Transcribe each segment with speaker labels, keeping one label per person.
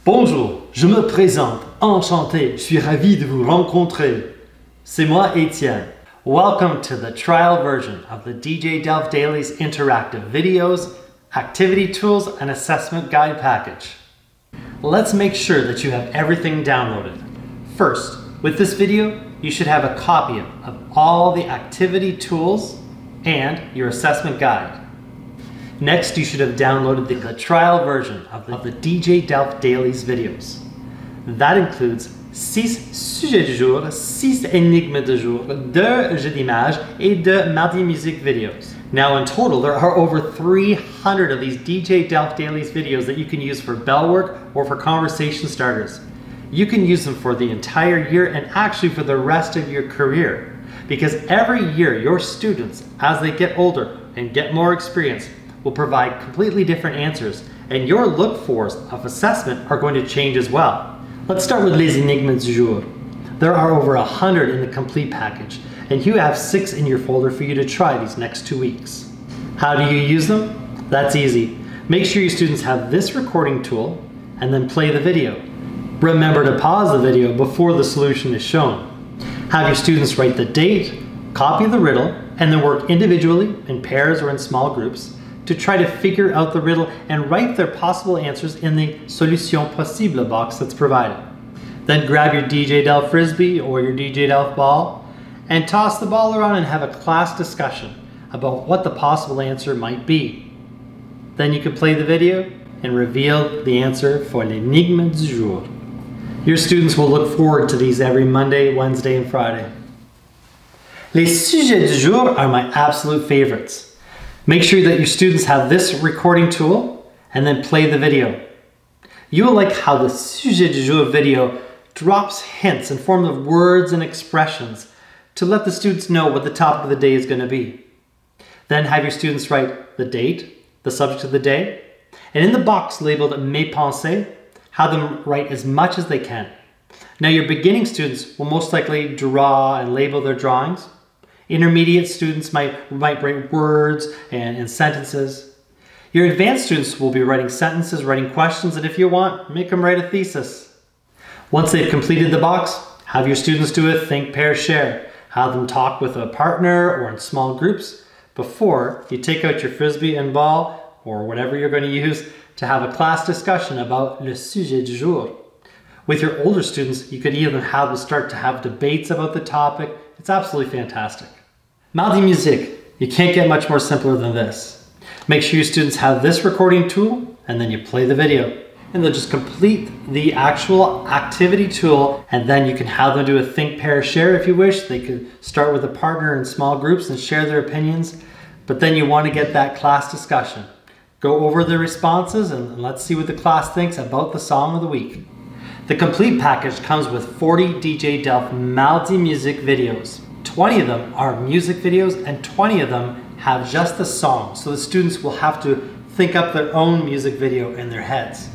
Speaker 1: Bonjour, je me présente, enchanté, je suis ravi de vous rencontrer. C'est moi, Etienne. Welcome to the trial version of the DJ DELF Dailies interactive videos, activity tools, and assessment guide package. Let's make sure that you have everything downloaded. First, with this video, you should have a copy of all the activity tools and your assessment guide. Next, you should have downloaded the trial version of the DJ DELF Dailies videos. That includes 6 sujets du jour, 6 énigmes du jour, 2 Jeudimage, et 2 Mardi musique videos. Now in total, there are over 300 of these DJ DELF Dailies videos that you can use for bell work or for conversation starters. You can use them for the entire year and actually for the rest of your career. Because every year, your students, as they get older and get more experience, will provide completely different answers, and your look-fors of assessment are going to change as well. Let's start with les énigmes du jour. There are over 100 in the complete package, and you have 6 in your folder for you to try these next 2 weeks. How do you use them? That's easy. Make sure your students have this recording tool, and then play the video. Remember to pause the video before the solution is shown. Have your students write the date, copy the riddle, and then work individually, in pairs or in small groups, to try to figure out the riddle and write their possible answers in the solution possible box that's provided. Then grab your DJ DELF frisbee or your DJ DELF ball and toss the ball around and have a class discussion about what the possible answer might be. Then you can play the video and reveal the answer for l'énigme du jour. Your students will look forward to these every Monday, Wednesday, and Friday. Les sujets du jour are my absolute favorites. Make sure that your students have this recording tool and then play the video. You will like how the Sujet du jour video drops hints in form of words and expressions to let the students know what the topic of the day is going to be. Then have your students write the date, the subject of the day, and in the box labeled Mes pensées, have them write as much as they can. Now your beginning students will most likely draw and label their drawings. Intermediate students might write words and sentences. Your advanced students will be writing sentences, writing questions, and if you want, make them write a thesis. Once they've completed the box, have your students do a think, pair, share. Have them talk with a partner or in small groups before you take out your frisbee and ball or whatever you're going to use to have a class discussion about le sujet du jour. With your older students, you could even have them start to have debates about the topic. It's absolutely fantastic. Mardi musique. You can't get much more simpler than this. Make sure your students have this recording tool and then you play the video. And they'll just complete the actual activity tool and then you can have them do a think, pair, share if you wish. They could start with a partner in small groups and share their opinions. But then you want to get that class discussion. Go over the responses and let's see what the class thinks about the song of the week. The complete package comes with 40 DJ DELF Mardi musique videos. 20 of them are music videos and 20 of them have just the song, so the students will have to think up their own music video in their heads.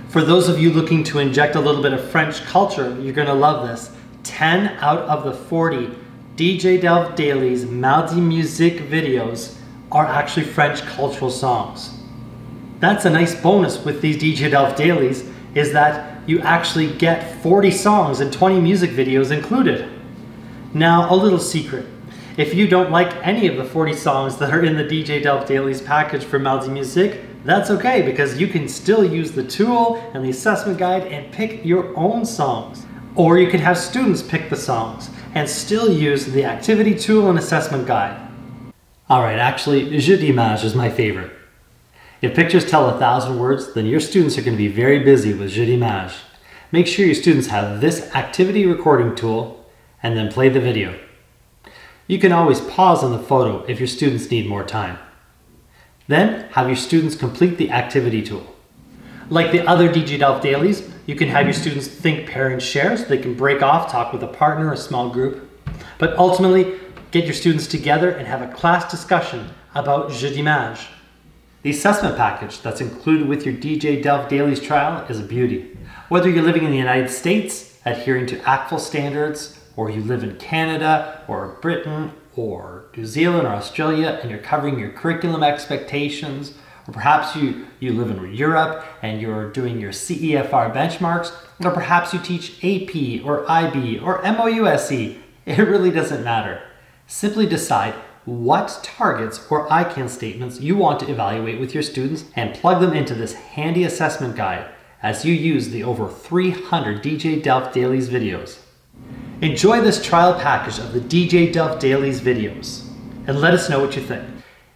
Speaker 1: For those of you looking to inject a little bit of French culture, you're going to love this. 10 out of the 40 DJ DELF Dailies Mardi musique videos are actually French cultural songs. That's a nice bonus with these DJ DELF Dailies, is that you actually get 40 songs and 20 music videos included. Now, a little secret. If you don't like any of the 40 songs that are in the DJ DELF Dailies package for Mardi musique, that's okay, because you can still use the tool and the assessment guide and pick your own songs. Or you can have students pick the songs and still use the activity tool and assessment guide. Alright, actually, Jeudimage is my favorite. If pictures tell 1,000 words, then your students are going to be very busy with Jeudimage. Make sure your students have this activity recording tool and then play the video. You can always pause on the photo if your students need more time. Then have your students complete the activity tool. Like the other DJ DELF Dailies, you can have your students think, pair, and share so they can break off, talk with a partner or a small group. But ultimately, get your students together and have a class discussion about Jeudimage. The assessment package that's included with your DJ DELF Dailies trial is a beauty. Whether you're living in the United States, adhering to ACFL standards, or you live in Canada, or Britain, or New Zealand, or Australia, and you're covering your curriculum expectations, Or perhaps you live in Europe and you're doing your CEFR benchmarks, or perhaps you teach AP or IB or MOUSE. It really doesn't matter. Simply decide what targets or I-CAN statements you want to evaluate with your students and plug them into this handy assessment guide as you use the over 300 DJ DELF Dailies videos. Enjoy this trial package of the DJ DELF Dailies videos and let us know what you think.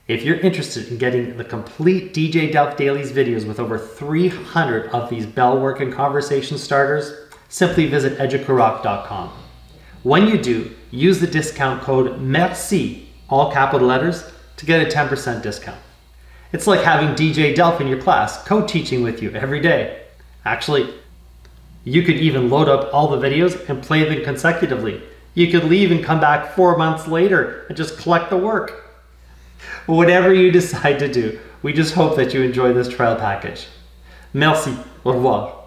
Speaker 1: If you're interested in getting the complete DJ DELF Dailies videos with over 300 of these bell work and conversation starters, simply visit educorock.com. When you do, use the discount code MERCI, all capital letters, to get a 10% discount. It's like having DJ DELF in your class, co-teaching with you every day. Actually, you could even load up all the videos and play them consecutively. You could leave and come back 4 months later and just collect the work. Whatever you decide to do, we just hope that you enjoy this trial package. Merci. Au revoir.